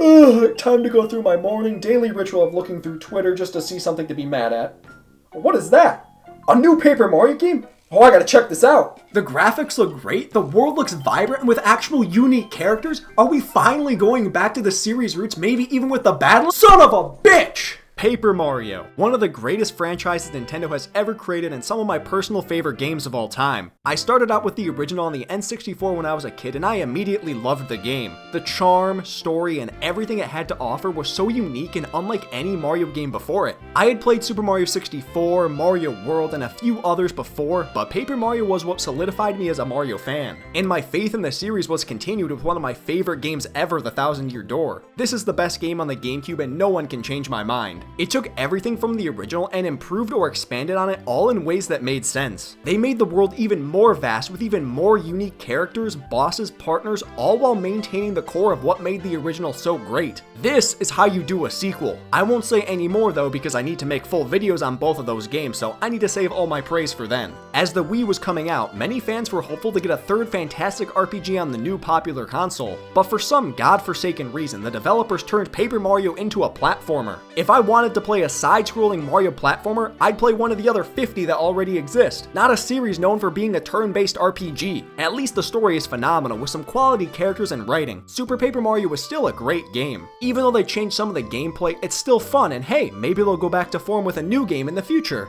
Ugh, time to go through my morning daily ritual of looking through Twitter just to see something to be mad at. What is that? A new Paper Mario game? Oh, I gotta check this out. The graphics look great, the world looks vibrant and with actual unique characters. Are we finally going back to the series roots, maybe even with the battle? Son of a bitch! Paper Mario, one of the greatest franchises Nintendo has ever created and some of my personal favorite games of all time. I started out with the original on the N64 when I was a kid and I immediately loved the game. The charm, story, and everything it had to offer was so unique and unlike any Mario game before it. I had played Super Mario 64, Mario World, and a few others before, but Paper Mario was what solidified me as a Mario fan. And my faith in the series was continued with one of my favorite games ever, The Thousand Year Door. This is the best game on the GameCube and no one can change my mind. It took everything from the original and improved or expanded on it all in ways that made sense. They made the world even more vast with even more unique characters, bosses, partners, all while maintaining the core of what made the original so great. This is how you do a sequel. I won't say any more though because I need to make full videos on both of those games, so I need to save all my praise for then. As the Wii was coming out, many fans were hopeful to get a third fantastic RPG on the new popular console, but for some godforsaken reason, the developers turned Paper Mario into a platformer. If I wanted to play a side-scrolling Mario platformer, I'd play one of the other 50 that already exist, not a series known for being a turn-based RPG. At least the story is phenomenal with some quality characters and writing. Super Paper Mario was still a great game. Even though they changed some of the gameplay, it's still fun and hey, maybe they'll go back to form with a new game in the future.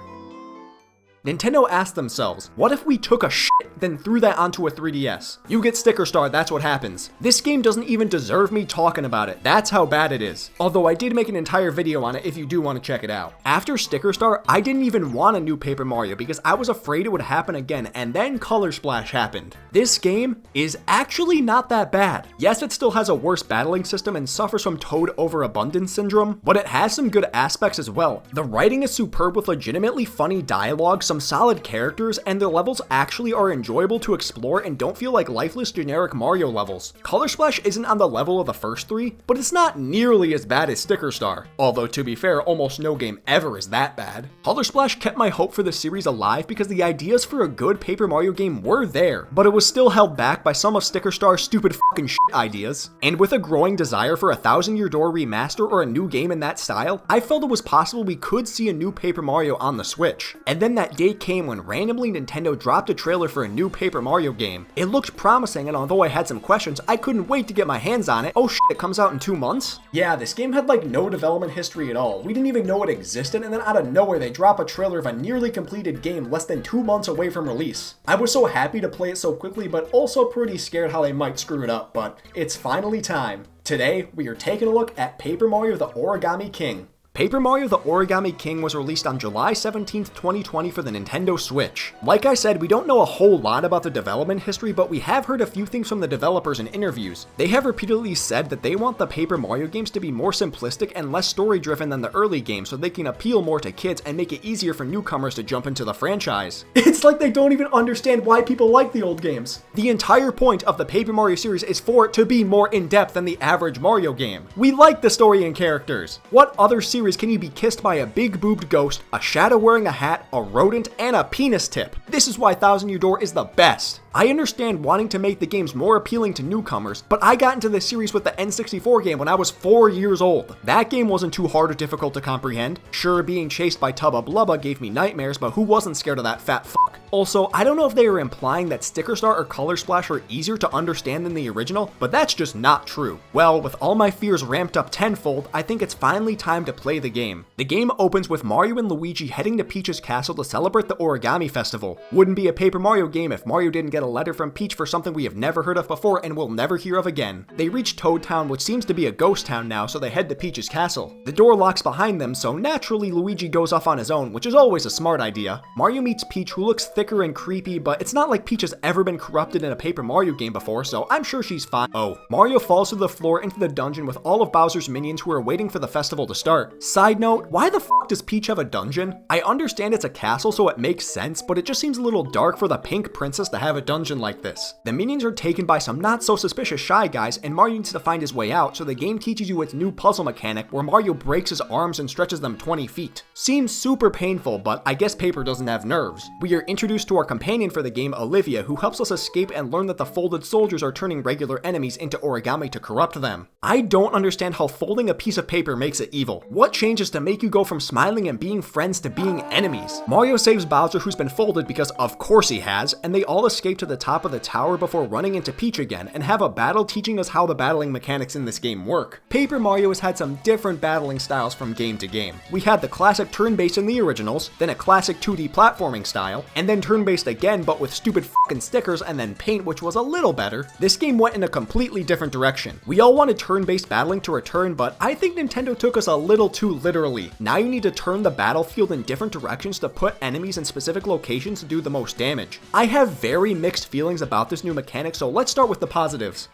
Nintendo asked themselves, what if we took a shit then threw that onto a 3DS? You get Sticker Star, that's what happens. This game doesn't even deserve me talking about it, that's how bad it is. Although I did make an entire video on it if you do want to check it out. After Sticker Star, I didn't even want a new Paper Mario because I was afraid it would happen again, and then Color Splash happened. This game is actually not that bad. Yes, it still has a worse battling system and suffers from Toad overabundance syndrome, but it has some good aspects as well. The writing is superb with legitimately funny dialogue, some solid characters, and the levels actually are enjoyable to explore and don't feel like lifeless generic Mario levels. Color Splash isn't on the level of the first three, but it's not nearly as bad as Sticker Star. Although to be fair, almost no game ever is that bad. Color Splash kept my hope for the series alive because the ideas for a good Paper Mario game were there, but it was still held back by some of Sticker Star's stupid fucking shit ideas. And with a growing desire for a Thousand Year Door remaster or a new game in that style, I felt it was possible we could see a new Paper Mario on the Switch. And then that day came when randomly Nintendo dropped a trailer for a new Paper Mario game. It looked promising, and although I had some questions, I couldn't wait to get my hands on it. Oh shit, it comes out in 2 months? Yeah, this game had like no development history at all. We didn't even know it existed, and then out of nowhere they drop a trailer of a nearly completed game less than 2 months away from release. I was so happy to play it so quickly, but also pretty scared how they might screw it up, but it's finally time. Today, we are taking a look at Paper Mario the Origami King. Paper Mario the Origami King was released on July 17th, 2020 for the Nintendo Switch. Like I said, we don't know a whole lot about the development history, but we have heard a few things from the developers in interviews. They have repeatedly said that they want the Paper Mario games to be more simplistic and less story-driven than the early games so they can appeal more to kids and make it easier for newcomers to jump into the franchise. It's like they don't even understand why people like the old games. The entire point of the Paper Mario series is for it to be more in-depth than the average Mario game. We like the story and characters. What other series can you be kissed by a big-boobed ghost, a shadow wearing a hat, a rodent, and a penis tip? This is why Thousand Year Door is the best. I understand wanting to make the games more appealing to newcomers, but I got into this series with the N64 game when I was 4 years old. That game wasn't too hard or difficult to comprehend. Sure, being chased by Tubba Blubba gave me nightmares, but who wasn't scared of that fat fuck? Also, I don't know if they are implying that Sticker Star or Color Splash are easier to understand than the original, but that's just not true. Well, with all my fears ramped up tenfold, I think it's finally time to play the game. The game opens with Mario and Luigi heading to Peach's castle to celebrate the Origami Festival. Wouldn't be a Paper Mario game if Mario didn't get a letter from Peach for something we have never heard of before and will never hear of again. They reach Toad Town, which seems to be a ghost town now, so they head to Peach's castle. The door locks behind them, so naturally Luigi goes off on his own, which is always a smart idea. Mario meets Peach, who looks thicker and creepy, but it's not like Peach has ever been corrupted in a Paper Mario game before, so I'm sure she's fine. Oh, Mario falls through the floor into the dungeon with all of Bowser's minions who are waiting for the festival to start. Side note, why the f does Peach have a dungeon? I understand it's a castle, so it makes sense, but it just seems seems a little dark for the pink princess to have a dungeon like this. The minions are taken by some not so suspicious shy guys, and Mario needs to find his way out, so the game teaches you its new puzzle mechanic where Mario breaks his arms and stretches them 20 feet. Seems super painful, but I guess paper doesn't have nerves. We are introduced to our companion for the game, Olivia, who helps us escape and learn that the folded soldiers are turning regular enemies into origami to corrupt them. I don't understand how folding a piece of paper makes it evil. What changes to make you go from smiling and being friends to being enemies? Mario saves Bowser, who's been folded because of course he has, and they all escape to the top of the tower before running into Peach again and have a battle teaching us how the battling mechanics in this game work. Paper Mario has had some different battling styles from game to game. We had the classic turn-based in the originals, then a classic 2D platforming style, and then turn-based again but with stupid fucking stickers and then paint, which was a little better. This game went in a completely different direction. We all wanted turn-based battling to return, but I think Nintendo took us a little too literally. Now you need to turn the battlefield in different directions to put enemies in specific locations to do the most damage. I have very mixed feelings about this new mechanic, so let's start with the positives.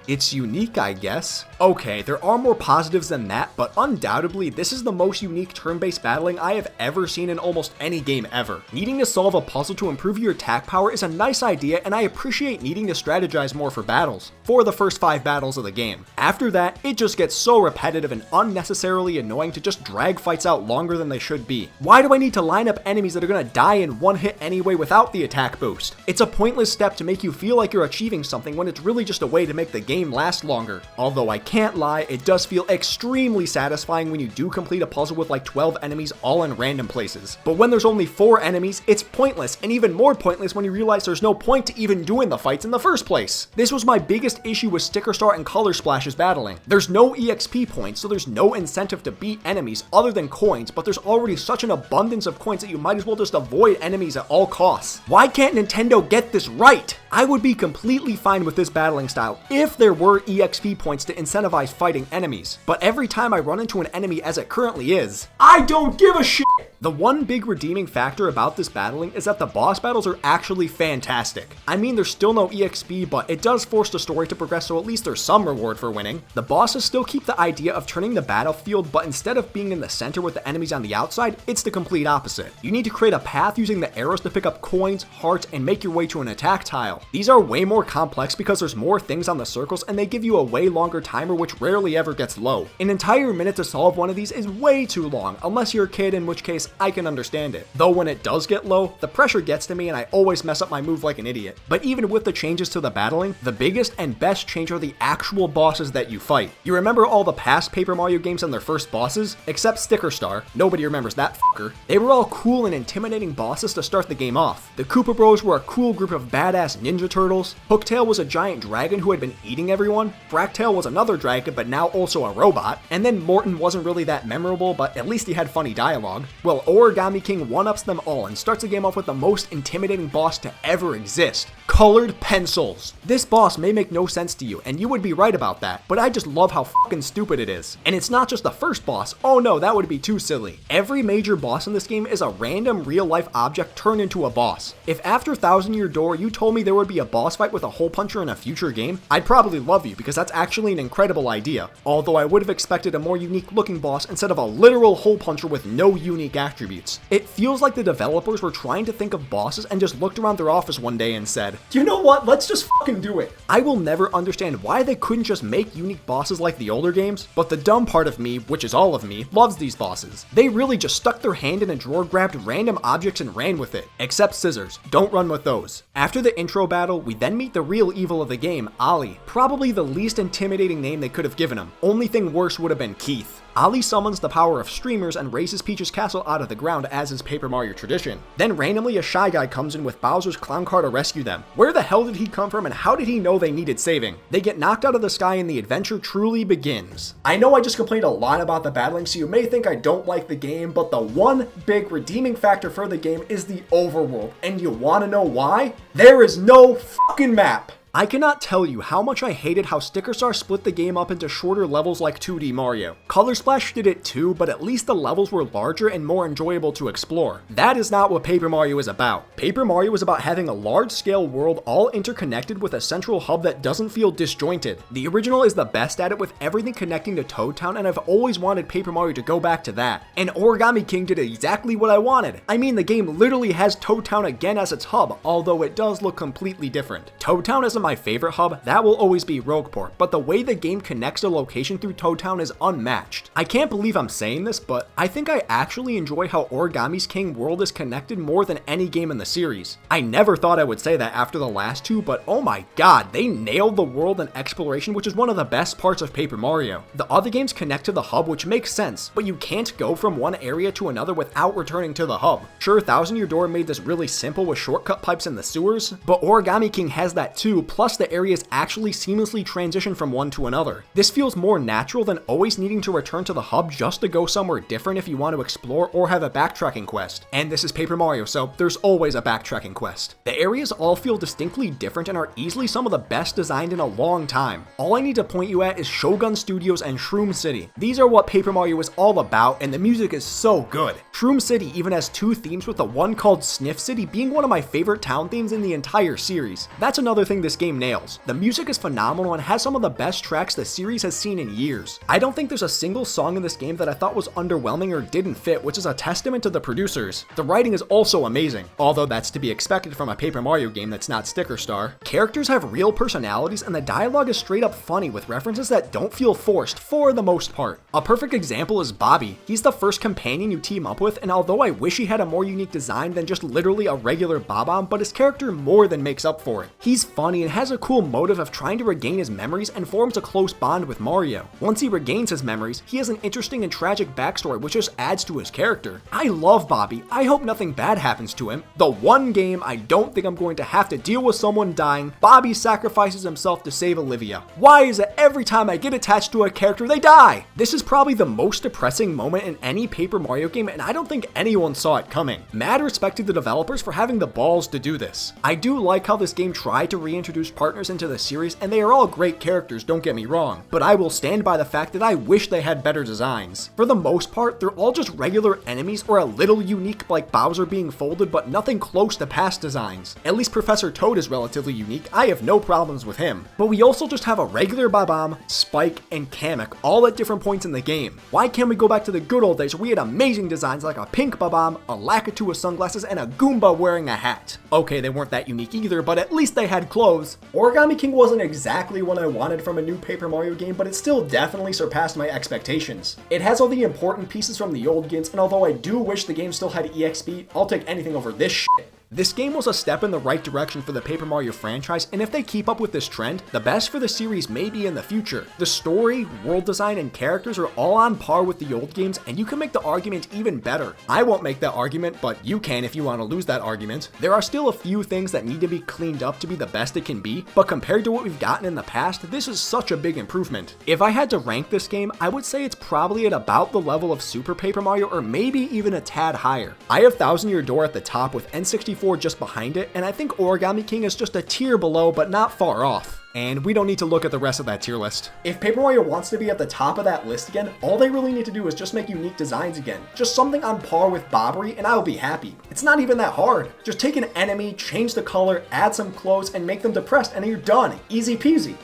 It's unique, I guess. Okay, there are more positives than that, but undoubtedly, this is the most unique turn-based battling I have ever seen in almost any game ever. Needing to solve a puzzle to improve your attack power is a nice idea, and I appreciate needing to strategize more for battles, for the first 5 battles of the game. After that, it just gets so repetitive and unnecessarily annoying to just drag fights out longer than they should be. Why do I need to line up enemies that are gonna die in one hit anyway without the attack boost? It's a pointless step to make you feel like you're achieving something when it's really just a way to make the game last longer. Although I can't lie, it does feel extremely satisfying when you do complete a puzzle with like 12 enemies all in random places. But when there's only 4 enemies, it's pointless, and even more pointless when you realize there's no point to even doing the fights in the first place. This was my biggest issue with Sticker Star and Color Splashes battling. There's no EXP points, so there's no incentive to beat enemies other than coins, but there's already such an abundance of coins that you might as well just avoid enemies at all costs. Why can't Nintendo get this right? I would be completely fine with this battling style if there were EXP points to incentivize fighting enemies, but every time I run into an enemy as it currently is, I don't give a shit! The one big redeeming factor about this battling is that the boss battles are actually fantastic. I mean, there's still no EXP, but it does force the story to progress, so at least there's some reward for winning. The bosses still keep the idea of turning the battlefield, but instead of being in the center with the enemies on the outside, it's the complete opposite. You need to create a path using the arrows to pick up coins, hearts, and make your way to an attack tile. These are way more complex because there's more things on the circles, and they give you a way longer timer, which rarely ever gets low. An entire minute to solve one of these is way too long, unless you're a kid, in which case I can understand it. Though when it does get low, the pressure gets to me and I always mess up my move like an idiot. But even with the changes to the battling, the biggest and best change are the actual bosses that you fight. You remember all the past Paper Mario games and their first bosses? Except Sticker Star. Nobody remembers that fucker. They were all cool and intimidating bosses to start the game off. The Koopa Bros were a cool group of badass Ninja Turtles. Hooktail was a giant dragon who had been eating everyone. Fractail was another dragon, but now also a robot. And then Morton wasn't really that memorable, but at least he had funny dialogue. Well, Origami King one-ups them all and starts the game off with the most intimidating boss to ever exist. Colored pencils. This boss may make no sense to you, and you would be right about that, but I just love how fucking stupid it is. And it's not just the first boss. Oh no, that would be too silly. Every major boss in this game is a random real-life object turned into a boss. If after Thousand Year Door you told me there would be a boss fight with a hole puncher in a future game, I'd probably love you because that's actually an incredible idea. Although I would have expected a more unique looking boss instead of a literal hole puncher with no unique attributes. It feels like the developers were trying to think of bosses and just looked around their office one day and said, you know what, let's just fucking do it. I will never understand why they couldn't just make unique bosses like the older games, but the dumb part of me, which is all of me, loves these bosses. They really just stuck their hand in a drawer, grabbed random objects and ran with it. Except scissors. Don't run with those. After the intro battle, we then meet the real evil of the game, Ollie. Probably the least intimidating name they could have given him. Only thing worse would have been Keith. Ollie summons the power of streamers and raises Peach's castle out of the ground as is Paper Mario tradition. Then randomly a shy guy comes in with Bowser's clown car to rescue them. Where the hell did he come from and how did he know they needed saving? They get knocked out of the sky and the adventure truly begins. I know I just complained a lot about the battling, so you may think I don't like the game, but the one big redeeming factor for the game is the overworld. And you wanna know why? There is no fucking map. I cannot tell you how much I hated how Sticker Star split the game up into shorter levels like 2D Mario. Color Splash did it too, but at least the levels were larger and more enjoyable to explore. That is not what Paper Mario is about. Paper Mario is about having a large-scale world all interconnected with a central hub that doesn't feel disjointed. The original is the best at it with everything connecting to Toad Town, and I've always wanted Paper Mario to go back to that. And Origami King did exactly what I wanted. I mean, the game literally has Toad Town again as its hub, although it does look completely different. Toad Town isn't my favorite hub, that will always be Rogueport, but the way the game connects a location through Toad Town is unmatched. I can't believe I'm saying this, but I think I actually enjoy how Origami's King world is connected more than any game in the series. I never thought I would say that after the last two, but oh my god, they nailed the world and exploration, which is one of the best parts of Paper Mario. The other games connect to the hub, which makes sense, but you can't go from one area to another without returning to the hub. Sure, Thousand Year Door made this really simple with shortcut pipes in the sewers, but Origami King has that too, plus the areas actually seamlessly transition from one to another. This feels more natural than always needing to return to the hub just to go somewhere different if you want to explore or have a backtracking quest. And this is Paper Mario, so there's always a backtracking quest. The areas all feel distinctly different and are easily some of the best designed in a long time. All I need to point you at is Shogun Studios and Shroom City. These are what Paper Mario is all about, and the music is so good. Shroom City even has two themes, with the one called Sniff City being one of my favorite town themes in the entire series. That's another thing this game nails. The music is phenomenal and has some of the best tracks the series has seen in years. I don't think there's a single song in this game that I thought was underwhelming or didn't fit, which is a testament to the producers. The writing is also amazing, although that's to be expected from a Paper Mario game that's not Sticker Star. Characters have real personalities and the dialogue is straight up funny with references that don't feel forced for the most part. A perfect example is Bobby. He's the first companion you team up with, and although I wish he had a more unique design than just literally a regular Bob-omb, but his character more than makes up for it. He's funny and has a cool motive of trying to regain his memories and forms a close bond with Mario. Once he regains his memories, he has an interesting and tragic backstory which just adds to his character. I love Bobby. I hope nothing bad happens to him. The one game I don't think I'm going to have to deal with someone dying, Bobby sacrifices himself to save Olivia. Why is it every time I get attached to a character they die? This is probably the most depressing moment in any Paper Mario game, and I don't think anyone saw it coming. Mad respect to the developers for having the balls to do this. I do like how this game tried to reintroduce partners into the series, and they are all great characters, don't get me wrong, but I will stand by the fact that I wish they had better designs. For the most part, they're all just regular enemies or a little unique, like Bowser being folded, but nothing close to past designs. At least Professor Toad is relatively unique. I have no problems with him. But we also just have a regular Bob-omb, Spike, and Kamek all at different points in the game. Why can't we go back to the good old days where we had amazing designs like a pink Bob-omb, a Lakitu with sunglasses, and a Goomba wearing a hat? Okay, they weren't that unique either, but at least they had clothes. Origami King wasn't exactly what I wanted from a new Paper Mario game, but it still definitely surpassed my expectations. It has all the important pieces from the old games, and although I do wish the game still had EXP, I'll take anything over this shit. This game was a step in the right direction for the Paper Mario franchise, and if they keep up with this trend, the best for the series may be in the future. The story, world design, and characters are all on par with the old games, and you can make the argument even better. I won't make that argument, but you can if you want to lose that argument. There are still a few things that need to be cleaned up to be the best it can be, but compared to what we've gotten in the past, this is such a big improvement. If I had to rank this game, I would say it's probably at about the level of Super Paper Mario, or maybe even a tad higher. I have Thousand Year Door at the top with N64 just behind it, and I think Origami King is just a tier below, but not far off. And we don't need to look at the rest of that tier list. If Paper Mario wants to be at the top of that list again, all they really need to do is just make unique designs again. Just something on par with Bobbery, and I'll be happy. It's not even that hard. Just take an enemy, change the color, add some clothes, and make them depressed, and you're done. Easy peasy.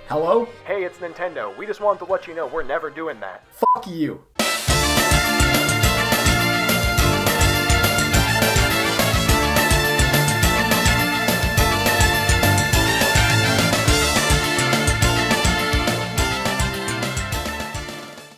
Hello? Hey, it's Nintendo. We just wanted to let you know we're never doing that. Fuck you.